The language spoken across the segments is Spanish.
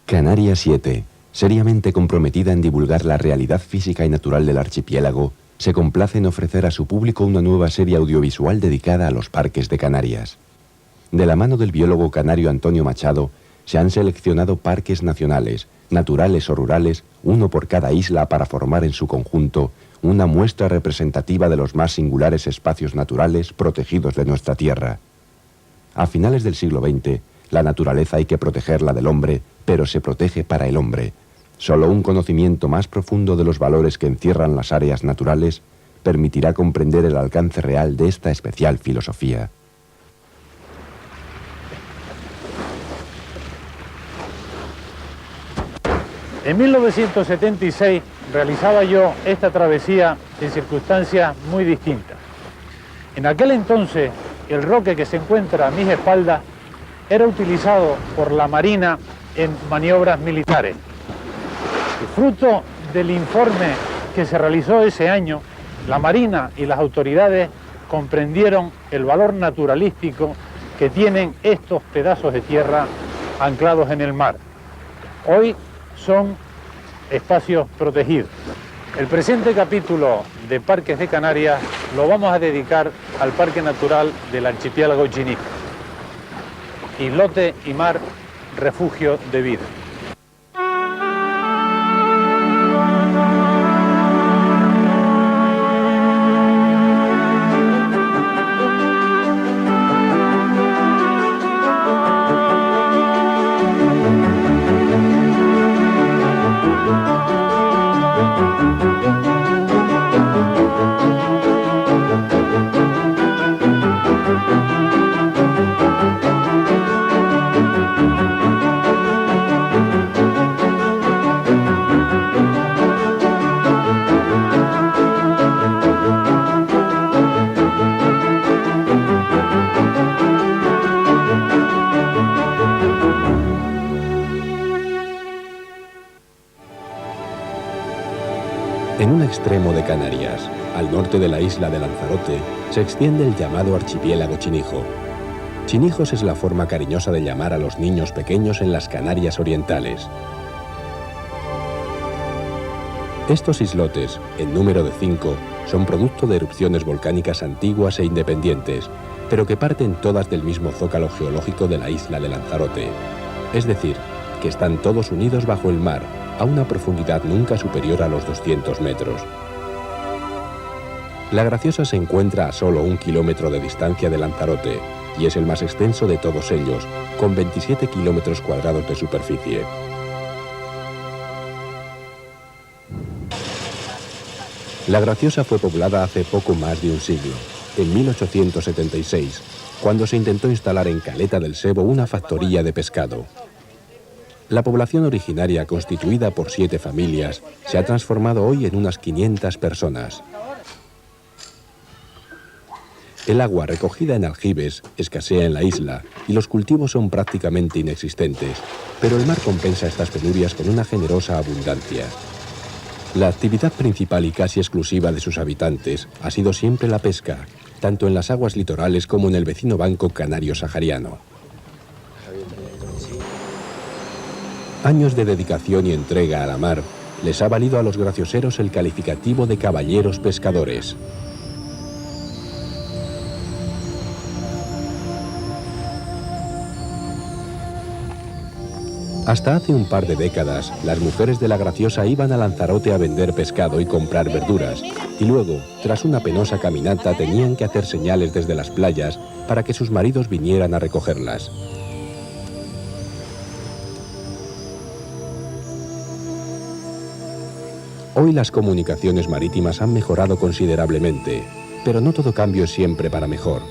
Canarias 7, seriamente comprometida en divulgar la realidad física y natural del archipiélago, se complace en ofrecer a su público una nueva serie audiovisual dedicada a los parques de Canarias. De la mano del biólogo canario Antonio Machado, se han seleccionado parques nacionales, naturales o rurales, uno por cada isla para formar en su conjunto una muestra representativa de los más singulares espacios naturales protegidos de nuestra tierra. A finales del siglo XX, la naturaleza hay que protegerla del hombre, pero se protege para el hombre. Solo un conocimiento más profundo de los valores que encierran las áreas naturales permitirá comprender el alcance real de esta especial filosofía. En 1976 realizaba yo esta travesía en circunstancias muy distintas. En aquel entonces, el roque que se encuentra a mis espaldas era utilizado por la Marina en maniobras militares. Fruto del informe que se realizó ese año, la Marina y las autoridades comprendieron el valor naturalístico que tienen estos pedazos de tierra anclados en el mar. Hoy son espacios protegidos. El presente capítulo de Parques de Canarias lo vamos a dedicar al Parque Natural del Archipiélago Chinijo. Islote y mar, refugio de vida. En un extremo de Canarias, al norte de la isla de Lanzarote, se extiende el llamado archipiélago Chinijo. Chinijos es la forma cariñosa de llamar a los niños pequeños en las Canarias orientales. Estos islotes, en número de 5, son producto de erupciones volcánicas antiguas e independientes, pero que parten todas del mismo zócalo geológico de la isla de Lanzarote. Es decir, que están todos unidos bajo el mar, a una profundidad nunca superior a los 200 metros. La Graciosa se encuentra a solo 1 kilómetro de distancia de Lanzarote y es el más extenso de todos ellos, con 27 kilómetros cuadrados de superficie. La Graciosa fue poblada hace poco más de un siglo, en 1876, cuando se intentó instalar en Caleta del Sebo una factoría de pescado. La población originaria, constituida por 7 familias, se ha transformado hoy en unas 500 personas. El agua recogida en aljibes escasea en la isla y los cultivos son prácticamente inexistentes, pero el mar compensa estas penurias con una generosa abundancia. La actividad principal y casi exclusiva de sus habitantes ha sido siempre la pesca, tanto en las aguas litorales como en el vecino banco canario sahariano. Años de dedicación y entrega a la mar les ha valido a los gracioseros el calificativo de caballeros pescadores. Hasta hace un par de décadas, las mujeres de la Graciosa iban a Lanzarote a vender pescado y comprar verduras, y luego, tras una penosa caminata, tenían que hacer señales desde las playas para que sus maridos vinieran a recogerlas. Hoy las comunicaciones marítimas han mejorado considerablemente, pero no todo cambio es siempre para mejor.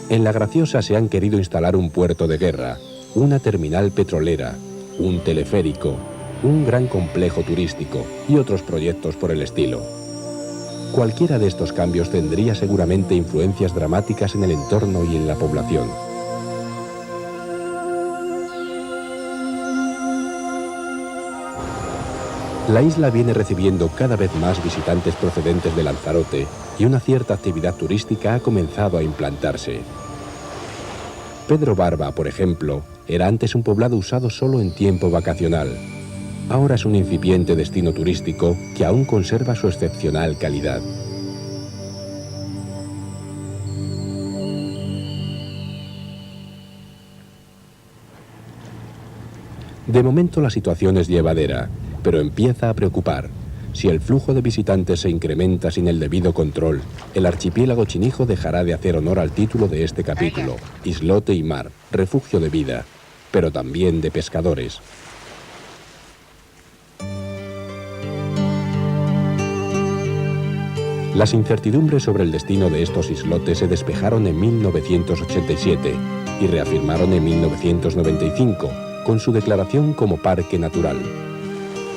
En la Graciosa se han querido instalar un puerto de guerra, una terminal petrolera, un teleférico, un gran complejo turístico y otros proyectos por el estilo. Cualquiera de estos cambios tendría seguramente influencias dramáticas en el entorno y en la población. La isla viene recibiendo cada vez más visitantes procedentes de Lanzarote y una cierta actividad turística ha comenzado a implantarse. Pedro Barba, por ejemplo, era antes un poblado usado solo en tiempo vacacional. Ahora es un incipiente destino turístico que aún conserva su excepcional calidad. De momento la situación es llevadera, pero empieza a preocupar. Si el flujo de visitantes se incrementa sin el debido control, el archipiélago Chinijo dejará de hacer honor al título de este capítulo, islote y mar, refugio de vida, pero también de pescadores. Las incertidumbres sobre el destino de estos islotes se despejaron en 1987 y reafirmaron en 1995 con su declaración como parque natural.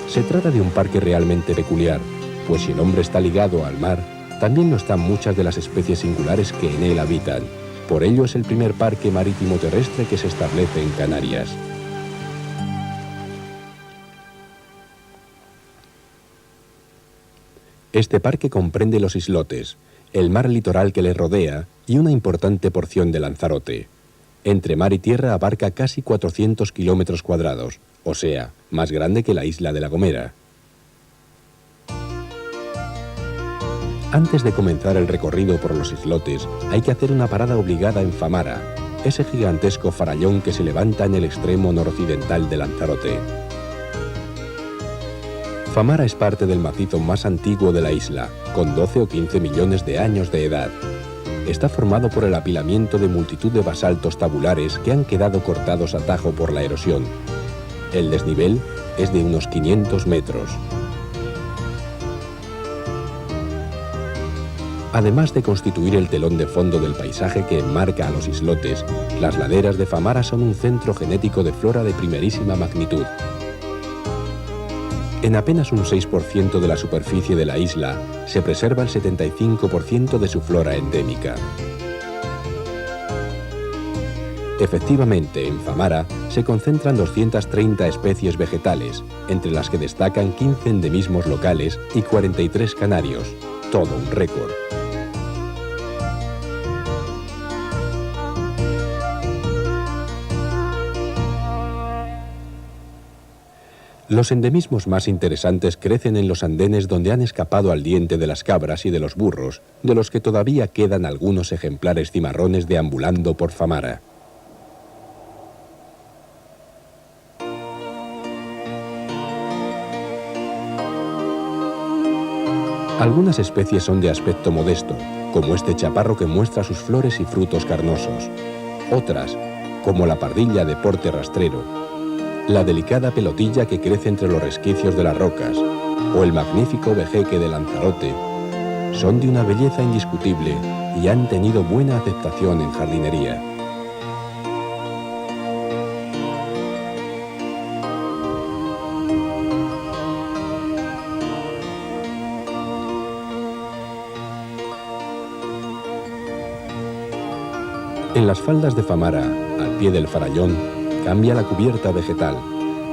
Se trata de un parque realmente peculiar, pues si el hombre está ligado al mar, también lo están muchas de las especies singulares que en él habitan. Por ello es el primer parque marítimo terrestre que se establece en Canarias. Este parque comprende los islotes, el mar litoral que le rodea y una importante porción de Lanzarote. Entre mar y tierra abarca casi 400 kilómetros cuadrados, o sea, más grande que la isla de La Gomera. Antes de comenzar el recorrido por los islotes, hay que hacer una parada obligada en Famara, ese gigantesco farallón que se levanta en el extremo noroccidental de Lanzarote. Famara es parte del macizo más antiguo de la isla, con 12 o 15 millones de años de edad. Está formado por el apilamiento de multitud de basaltos tabulares que han quedado cortados a tajo por la erosión. El desnivel es de unos 500 metros. Además de constituir el telón de fondo del paisaje que enmarca a los islotes, las laderas de Famara son un centro genético de flora de primerísima magnitud. En apenas un 6% de la superficie de la isla se preserva el 75% de su flora endémica. Efectivamente, en Famara se concentran 230 especies vegetales, entre las que destacan 15 endemismos locales y 43 canarios, todo un récord. Los endemismos más interesantes crecen en los andenes donde han escapado al diente de las cabras y de los burros, de los que todavía quedan algunos ejemplares cimarrones deambulando por Famara. Algunas especies son de aspecto modesto, como este chaparro que muestra sus flores y frutos carnosos. Otras, como la pardilla de porte rastrero, la delicada pelotilla que crece entre los resquicios de las rocas, o el magnífico vejeque de Lanzarote, son de una belleza indiscutible y han tenido buena aceptación en jardinería. En las faldas de Famara, al pie del farallón, cambia la cubierta vegetal.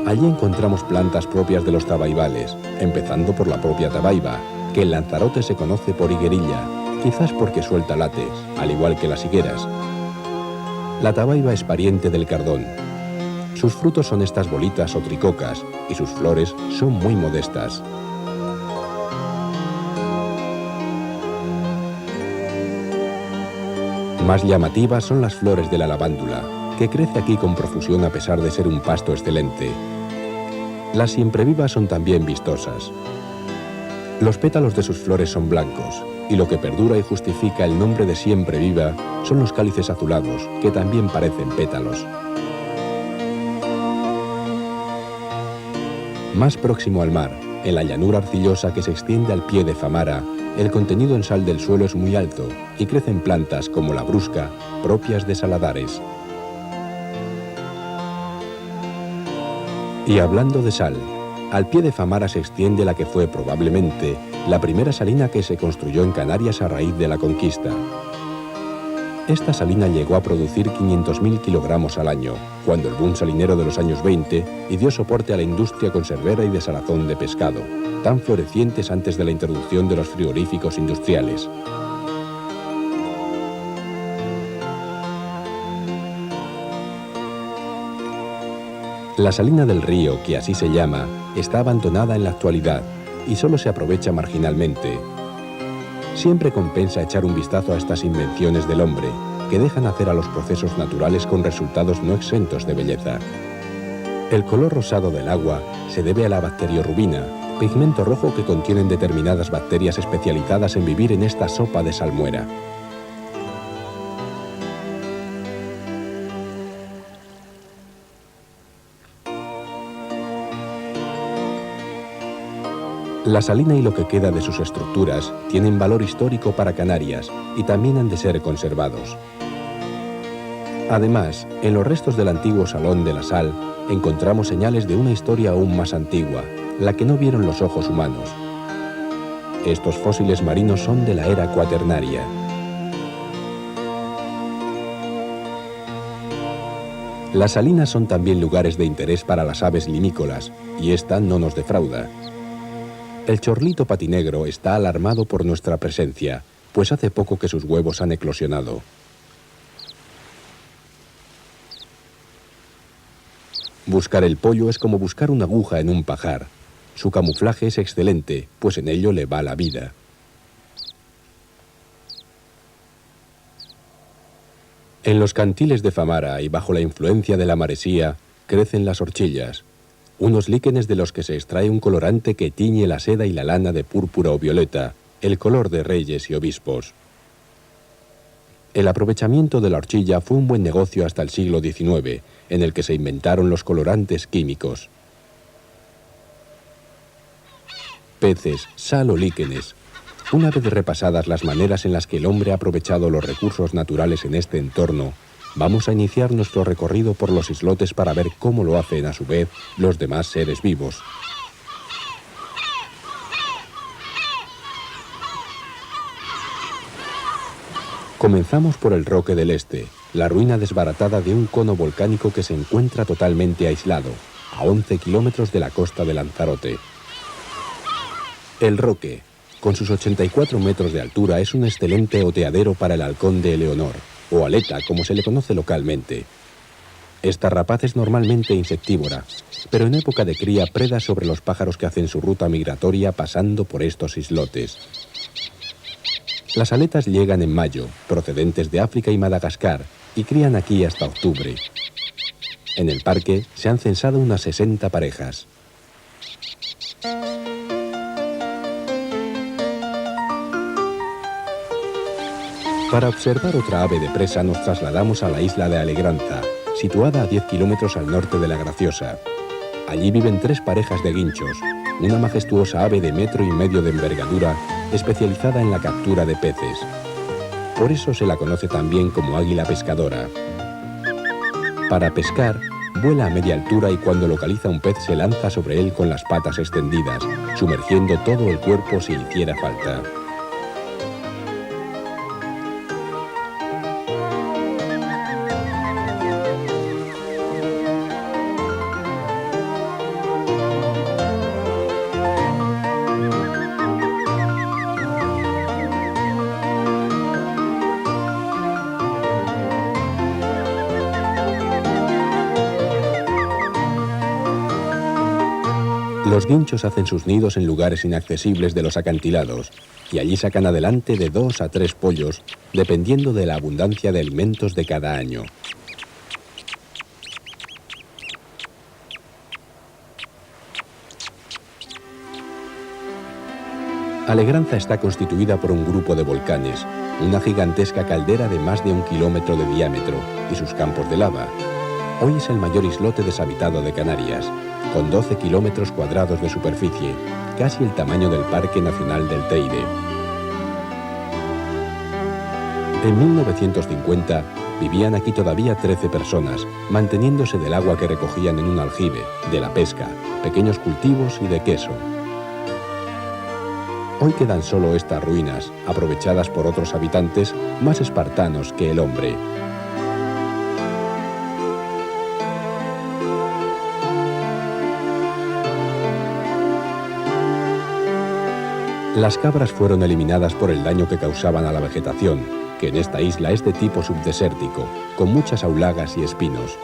Allí encontramos plantas propias de los tabaibales, empezando por la propia tabaiba, que en Lanzarote se conoce por higuerilla, quizás porque suelta látex, al igual que las higueras. La tabaiba es pariente del cardón. Sus frutos son estas bolitas o tricocas, y sus flores son muy modestas. Más llamativas son las flores de la lavándula, que crece aquí con profusión a pesar de ser un pasto excelente. Las siemprevivas son también vistosas. Los pétalos de sus flores son blancos, y lo que perdura y justifica el nombre de siempreviva son los cálices azulados, que también parecen pétalos. Más próximo al mar, en la llanura arcillosa que se extiende al pie de Famara, el contenido en sal del suelo es muy alto y crecen plantas como la brusca, propias de saladares. Y hablando de sal, al pie de Famara se extiende la que fue probablemente la primera salina que se construyó en Canarias a raíz de la conquista. Esta salina llegó a producir 500.000 kilogramos al año, cuando el boom salinero de los años 20 y dio soporte a la industria conservera y de salazón de pescado, tan florecientes antes de la introducción de los frigoríficos industriales. La salina del río, que así se llama, está abandonada en la actualidad y solo se aprovecha marginalmente. Siempre compensa echar un vistazo a estas invenciones del hombre, que dejan hacer a los procesos naturales con resultados no exentos de belleza. El color rosado del agua se debe a la bacteriorrubina, pigmento rojo que contienen determinadas bacterias especializadas en vivir en esta sopa de salmuera. La salina y lo que queda de sus estructuras tienen valor histórico para Canarias y también han de ser conservados. Además, en los restos del antiguo Salón de la Sal encontramos señales de una historia aún más antigua, la que no vieron los ojos humanos. Estos fósiles marinos son de la era cuaternaria. Las salinas son también lugares de interés para las aves limícolas, y esta no nos defrauda. El chorlito patinegro está alarmado por nuestra presencia, pues hace poco que sus huevos han eclosionado. Buscar el pollo es como buscar una aguja en un pajar. Su camuflaje es excelente, pues en ello le va la vida. En los cantiles de Famara y bajo la influencia de la maresía, crecen las horchillas, unos líquenes de los que se extrae un colorante que tiñe la seda y la lana de púrpura o violeta, el color de reyes y obispos. El aprovechamiento de la horchilla fue un buen negocio hasta el siglo XIX, en el que se inventaron los colorantes químicos. Peces, sal o líquenes. Una vez repasadas las maneras en las que el hombre ha aprovechado los recursos naturales en este entorno, vamos a iniciar nuestro recorrido por los islotes para ver cómo lo hacen a su vez los demás seres vivos. Comenzamos por el Roque del Este, la ruina desbaratada de un cono volcánico que se encuentra totalmente aislado, a 11 kilómetros de la costa de Lanzarote. El Roque, con sus 84 metros de altura, es un excelente oteadero para el halcón de Eleonor, o aleta, como se le conoce localmente. Esta rapaz es normalmente insectívora, pero en época de cría preda sobre los pájaros que hacen su ruta migratoria pasando por estos islotes. Las aletas llegan en mayo, procedentes de África y Madagascar, y crían aquí hasta octubre. En el parque se han censado unas 60 parejas. Para observar otra ave de presa nos trasladamos a la isla de Alegranza, situada a 10 kilómetros al norte de La Graciosa. Allí viven 3 parejas de guinchos, una majestuosa ave de 1,5 metros de envergadura, especializada en la captura de peces. Por eso se la conoce también como águila pescadora. Para pescar, vuela a media altura y cuando localiza un pez se lanza sobre él con las patas extendidas, sumergiendo todo el cuerpo si hiciera falta. Los guinchos hacen sus nidos en lugares inaccesibles de los acantilados y allí sacan adelante de 2 a 3 pollos, dependiendo de la abundancia de alimentos de cada año. Alegranza está constituida por un grupo de volcanes, una gigantesca caldera de más de 1 kilómetro de diámetro y sus campos de lava. Hoy es el mayor islote deshabitado de Canarias, con 12 kilómetros cuadrados de superficie, casi el tamaño del Parque Nacional del Teide. En 1950 vivían aquí todavía 13 personas, manteniéndose del agua que recogían en un aljibe, de la pesca, pequeños cultivos y de queso. Hoy quedan solo estas ruinas, aprovechadas por otros habitantes más espartanos que el hombre. Las cabras fueron eliminadas por el daño que causaban a la vegetación, que en esta isla es de tipo subdesértico, con muchas aulagas y espinos.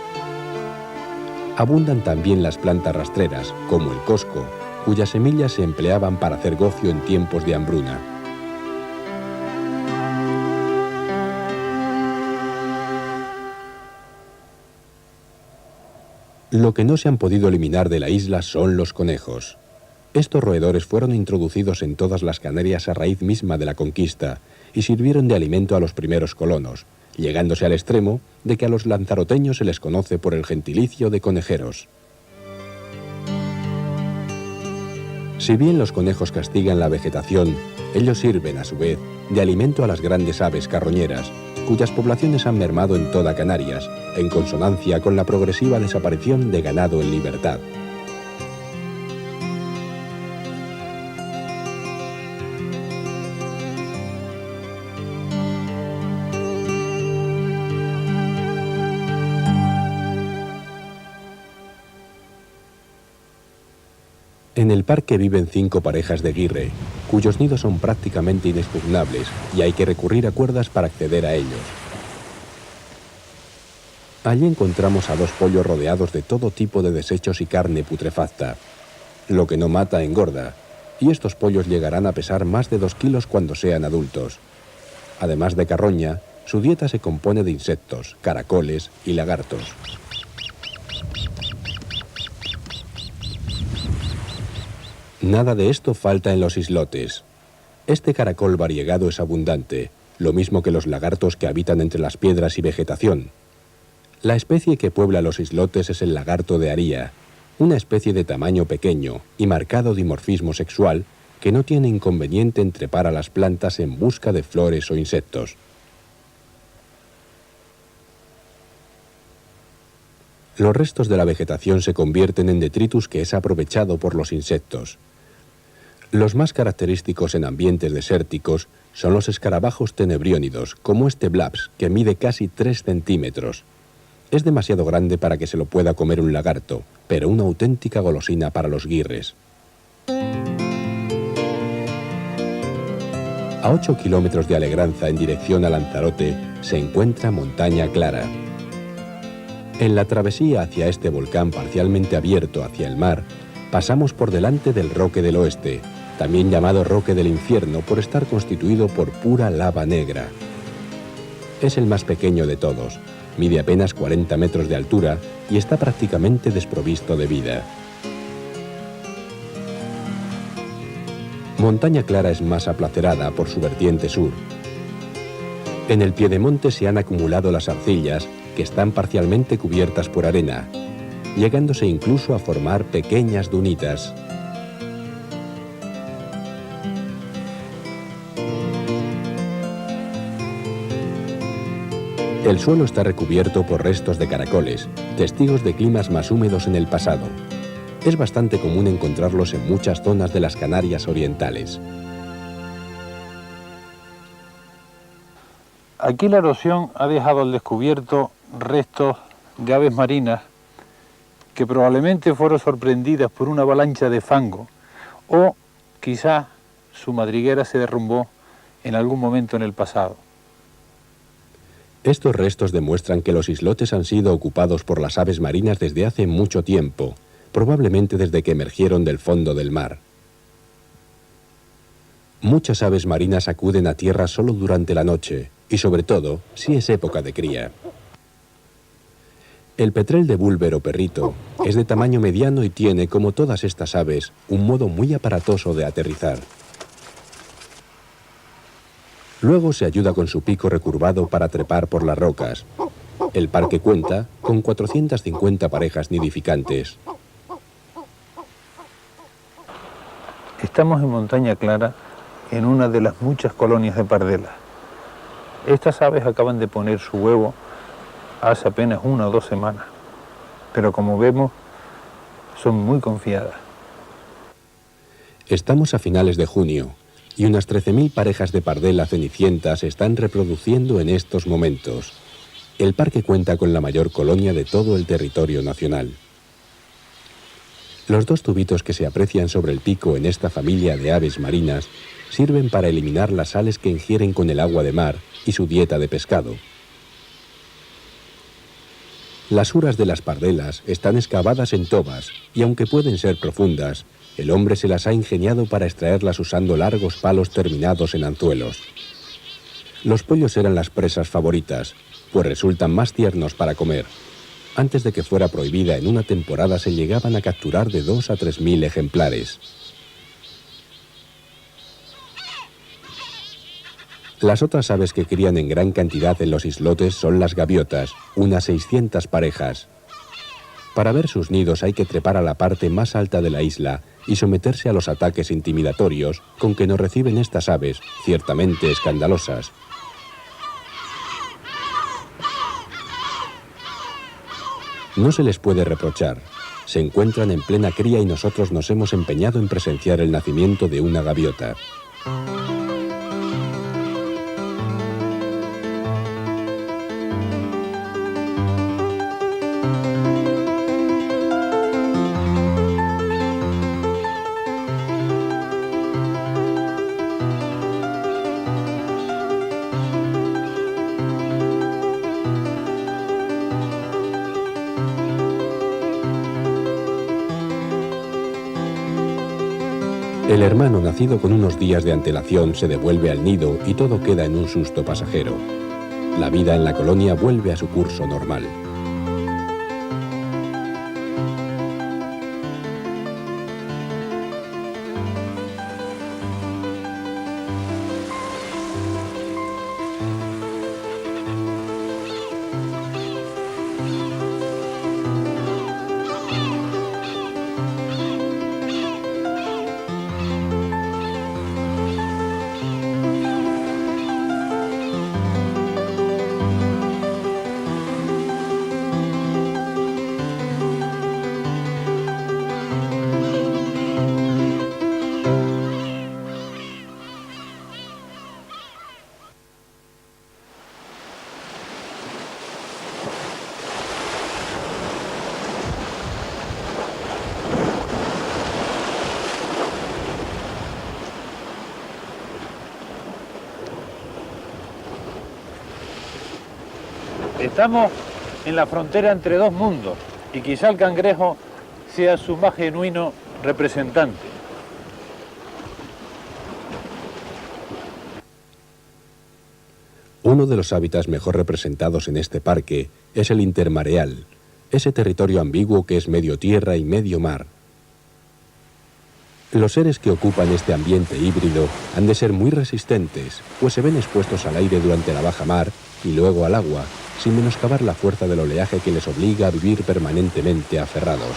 Abundan también las plantas rastreras, como el cosco, cuyas semillas se empleaban para hacer gofio en tiempos de hambruna. Lo que no se han podido eliminar de la isla son los conejos. Estos roedores fueron introducidos en todas las Canarias a raíz misma de la conquista y sirvieron de alimento a los primeros colonos, llegándose al extremo de que a los lanzaroteños se les conoce por el gentilicio de conejeros. Si bien los conejos castigan la vegetación, ellos sirven, a su vez, de alimento a las grandes aves carroñeras, cuyas poblaciones han mermado en toda Canarias, en consonancia con la progresiva desaparición de ganado en libertad. En el parque viven 5 parejas de guirre, cuyos nidos son prácticamente inexpugnables y hay que recurrir a cuerdas para acceder a ellos. Allí encontramos a 2 pollos rodeados de todo tipo de desechos y carne putrefacta. Lo que no mata engorda, y estos pollos llegarán a pesar más de 2 kilos cuando sean adultos. Además de carroña, su dieta se compone de insectos, caracoles y lagartos. Nada de esto falta en los islotes. Este caracol variegado es abundante, lo mismo que los lagartos que habitan entre las piedras y vegetación. La especie que puebla los islotes es el lagarto de Aría, una especie de tamaño pequeño y marcado dimorfismo sexual que no tiene inconveniente en trepar a las plantas en busca de flores o insectos. Los restos de la vegetación se convierten en detritus que es aprovechado por los insectos. Los más característicos en ambientes desérticos son los escarabajos tenebriónidos, como este blaps, que mide casi 3 centímetros. Es demasiado grande para que se lo pueda comer un lagarto, pero una auténtica golosina para los guirres. A 8 kilómetros de Alegranza en dirección a Lanzarote se encuentra Montaña Clara. En la travesía hacia este volcán parcialmente abierto hacia el mar, pasamos por delante del Roque del Oeste, también llamado Roque del Infierno por estar constituido por pura lava negra. Es el más pequeño de todos, mide apenas 40 metros de altura y está prácticamente desprovisto de vida. Montaña Clara es más aplacerada por su vertiente sur. En el piedemonte se han acumulado las arcillas, que están parcialmente cubiertas por arena, llegándose incluso a formar pequeñas dunitas. El suelo está recubierto por restos de caracoles, testigos de climas más húmedos en el pasado. Es bastante común encontrarlos en muchas zonas de las Canarias orientales. Aquí la erosión ha dejado al descubierto restos de aves marinas que probablemente fueron sorprendidas por una avalancha de fango o quizá su madriguera se derrumbó en algún momento en el pasado. Estos restos demuestran que los islotes han sido ocupados por las aves marinas desde hace mucho tiempo, probablemente desde que emergieron del fondo del mar. Muchas aves marinas acuden a tierra solo durante la noche, y sobre todo si es época de cría. El petrel de Bulber o perrito es de tamaño mediano y tiene, como todas estas aves, un modo muy aparatoso de aterrizar. Luego se ayuda con su pico recurvado para trepar por las rocas. El parque cuenta con 450 parejas nidificantes. Estamos en Montaña Clara, en una de las muchas colonias de pardelas. Estas aves acaban de poner su huevo hace apenas 1 o 2 semanas, pero como vemos, son muy confiadas. Estamos a finales de junio y unas 13.000 parejas de pardela cenicienta se están reproduciendo en estos momentos. El parque cuenta con la mayor colonia de todo el territorio nacional. Los 2 tubitos que se aprecian sobre el pico en esta familia de aves marinas sirven para eliminar las sales que ingieren con el agua de mar y su dieta de pescado. Las uras de las pardelas están excavadas en tobas y aunque pueden ser profundas, el hombre se las ha ingeniado para extraerlas usando largos palos terminados en anzuelos. Los pollos eran las presas favoritas, pues resultan más tiernos para comer. Antes de que fuera prohibida, en una temporada se llegaban a capturar de 2 a 3 mil ejemplares. Las otras aves que crían en gran cantidad en los islotes son las gaviotas, unas 600 parejas. Para ver sus nidos hay que trepar a la parte más alta de la isla y someterse a los ataques intimidatorios con que nos reciben estas aves, ciertamente escandalosas. No se les puede reprochar. Se encuentran en plena cría y nosotros nos hemos empeñado en presenciar el nacimiento de una gaviota. El hermano, nacido con unos días de antelación, se devuelve al nido y todo queda en un susto pasajero. La vida en la colonia vuelve a su curso normal. Estamos en la frontera entre dos mundos y quizá el cangrejo sea su más genuino representante. Uno de los hábitats mejor representados en este parque es el intermareal, ese territorio ambiguo que es medio tierra y medio mar. Los seres que ocupan este ambiente híbrido han de ser muy resistentes, pues se ven expuestos al aire durante la baja mar y luego al agua, sin menoscabar la fuerza del oleaje que les obliga a vivir permanentemente aferrados.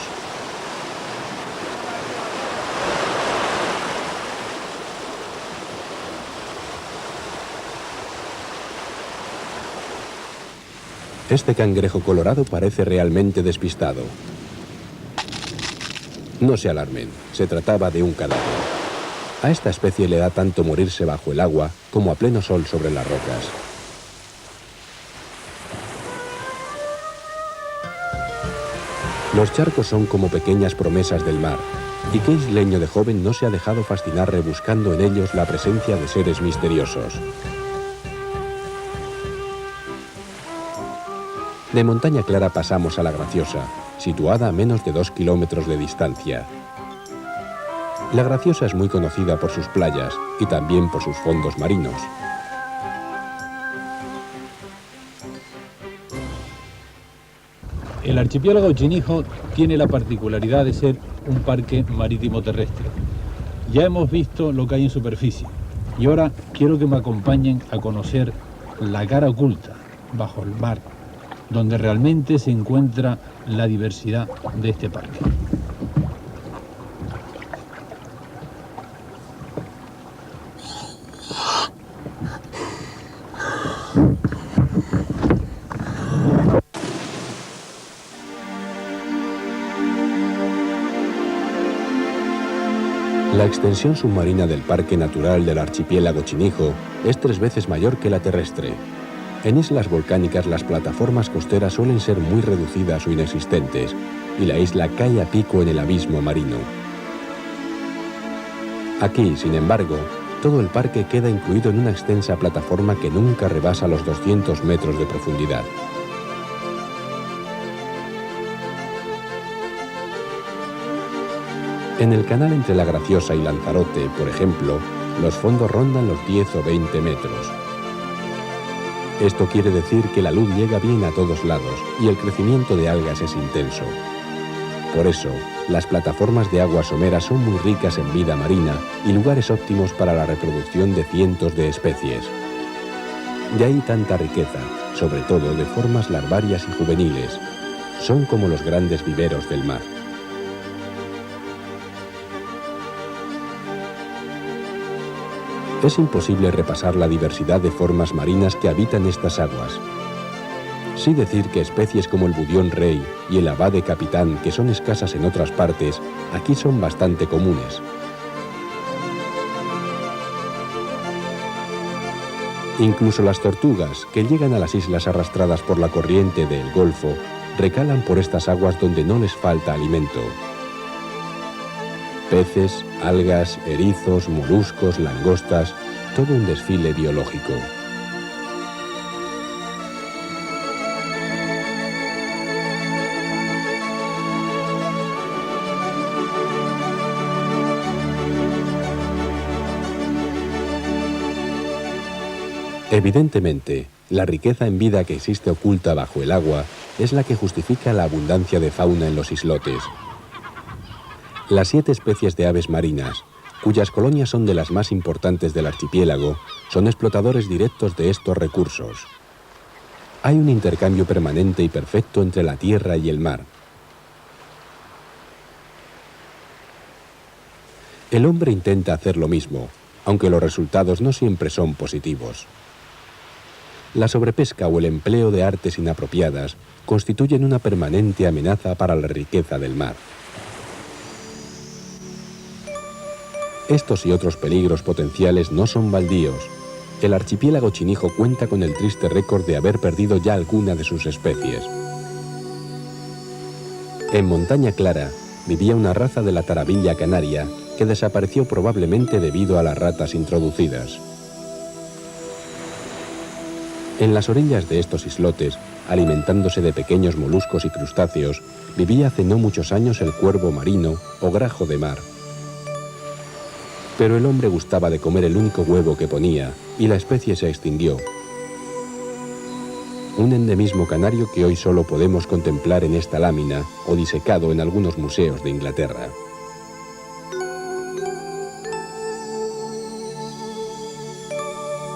Este cangrejo colorado parece realmente despistado. No se alarmen, se trataba de un cadáver. A esta especie le da tanto morirse bajo el agua como a pleno sol sobre las rocas. Los charcos son como pequeñas promesas del mar, y qué isleño de joven no se ha dejado fascinar rebuscando en ellos la presencia de seres misteriosos. De Montaña Clara pasamos a La Graciosa, situada a menos de 2 kilómetros de distancia. La Graciosa es muy conocida por sus playas y también por sus fondos marinos. El archipiélago Chinijo tiene la particularidad de ser un parque marítimo terrestre. Ya hemos visto lo que hay en superficie y ahora quiero que me acompañen a conocer la cara oculta, bajo el mar, donde realmente se encuentra la diversidad de este parque. La extensión submarina del Parque Natural del Archipiélago Chinijo es 3 veces mayor que la terrestre. En islas volcánicas las plataformas costeras suelen ser muy reducidas o inexistentes y la isla cae a pico en el abismo marino. Aquí, sin embargo, todo el parque queda incluido en una extensa plataforma que nunca rebasa los 200 metros de profundidad. En el canal entre La Graciosa y Lanzarote, por ejemplo, los fondos rondan los 10 o 20 metros. Esto quiere decir que la luz llega bien a todos lados y el crecimiento de algas es intenso. Por eso, las plataformas de aguas someras son muy ricas en vida marina y lugares óptimos para la reproducción de cientos de especies. De ahí tanta riqueza, sobre todo de formas larvarias y juveniles. Son como los grandes viveros del mar. Es imposible repasar la diversidad de formas marinas que habitan estas aguas. Sí decir que especies como el budión rey y el abade capitán, que son escasas en otras partes, aquí son bastante comunes. Incluso las tortugas, que llegan a las islas arrastradas por la corriente del Golfo, recalan por estas aguas donde no les falta alimento. Peces, algas, erizos, moluscos, langostas, todo un desfile biológico. Evidentemente, la riqueza en vida que existe oculta bajo el agua es la que justifica la abundancia de fauna en los islotes. Las 7 especies de aves marinas, cuyas colonias son de las más importantes del archipiélago, son explotadores directos de estos recursos. Hay un intercambio permanente y perfecto entre la tierra y el mar. El hombre intenta hacer lo mismo, aunque los resultados no siempre son positivos. La sobrepesca o el empleo de artes inapropiadas constituyen una permanente amenaza para la riqueza del mar. Estos y otros peligros potenciales no son baldíos. El archipiélago Chinijo cuenta con el triste récord de haber perdido ya alguna de sus especies. En Montaña Clara vivía una raza de la tarabilla canaria que desapareció probablemente debido a las ratas introducidas. En las orillas de estos islotes, alimentándose de pequeños moluscos y crustáceos, vivía hace no muchos años el cuervo marino o grajo de mar. Pero el hombre gustaba de comer el único huevo que ponía y la especie se extinguió. Un endemismo canario que hoy solo podemos contemplar en esta lámina o disecado en algunos museos de Inglaterra.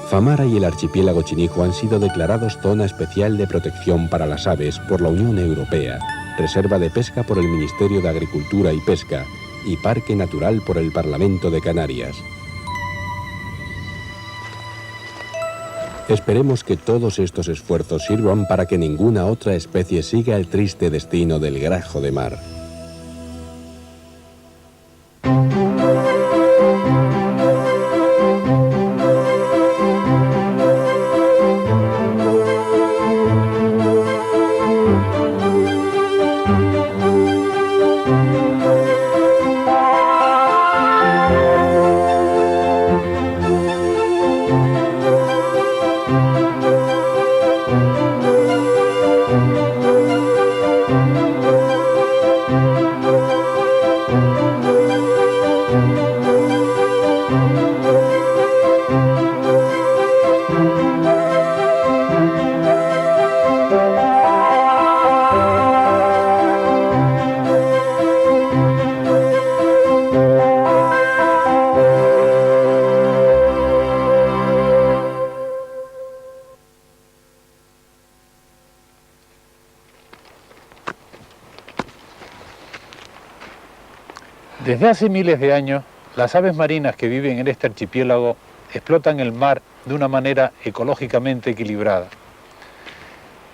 Famara y el archipiélago Chinijo han sido declarados zona especial de protección para las aves por la Unión Europea, reserva de pesca por el Ministerio de Agricultura y Pesca y Parque Natural por el Parlamento de Canarias. Esperemos que todos estos esfuerzos sirvan para que ninguna otra especie siga el triste destino del grajo de mar. Desde hace miles de años, las aves marinas que viven en este archipiélago explotan el mar de una manera ecológicamente equilibrada.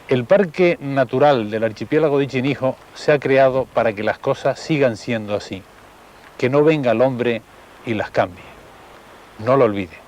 El Parque Natural del archipiélago de Chinijo se ha creado para que las cosas sigan siendo así, que no venga el hombre y las cambie. No lo olvide.